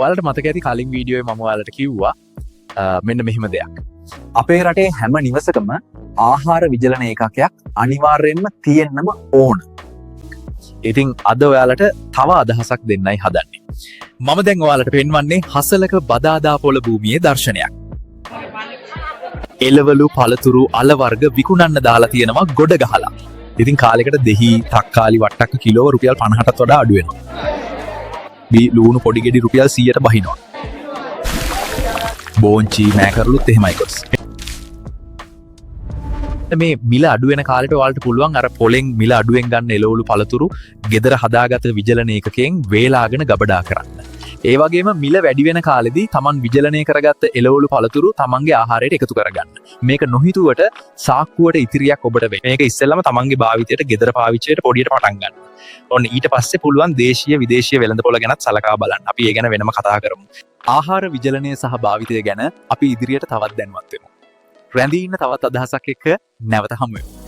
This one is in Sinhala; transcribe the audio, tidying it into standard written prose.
ඔයාලට මතක ඇති කලින් වීඩියෝවේ මම ඔයාලට කිව්වා මෙන්න මෙහෙම දෙයක්. අපේ රටේ හැම නිවසකම ආහාර විජලන ඒකකයක් අනිවාර්යයෙන්ම තියෙන්නම ඕන. ඉතින් අද ඔයාලට තව අදහසක් දෙන්නයි හදන්නේ. මම දැන් ඔයාලට පෙන්වන්නේ හසලක බදාදා පොළ භූමියේ දර්ශනයක්. එළවලු පළතුරු අල වර්ග විකුණන්න දාලා තියෙනවා ගොඩ ගහලා. ඉතින් කාලෙකට දෙහි තක්කාලි වට්ටක්ක කිලෝව රුපියල් 50ටත් වඩා අඩු වෙනවා. ලූණු පොඩි ගෙඩි රුපියල් 100ට බහිනවා. බෝංචි මෑකරලුත් එහෙමයි කොස්. මේ මිල අඩු වෙන කාලෙට ඔයාලට පුළුවන් අර පොලෙන් මිල අඩුවෙන් ගන්න එළවලු පළතුරු ගෙදර හදාගත විජලන ඒකකයෙන් වේලාගෙන ගබඩා කරන්න. ඒ වගේම මිල වැඩි වෙන කාලෙදී Taman විජලනය කරගත්ත එළවලු පළතුරු Tamanගේ ආහාරයට එකතු කරගන්න. මේක නොහිතුවට සාක්කුවට ඉතිරියක් ඔබට වෙයි. මේක ඉස්සෙල්ලාම Tamanගේ භාවිතයට ගෙදර පාවිච්චියට පොඩියට පටන් ගන්න. ඔන්න ඊට පස්සේ පුළුවන් දේශීය විදේශීය වෙළඳපොළ ගැනත් සලකා බලන්න. අපි ඒ ගැන වෙනම කතා කරමු. ආහාර විජලනය සහ භාවිතය ගැන අපි ඉදිරියට තවත් දැනුවත් වෙමු. රැඳී ඉන්න තවත් අදහසක් එක්ක නැවත හමු වෙමු.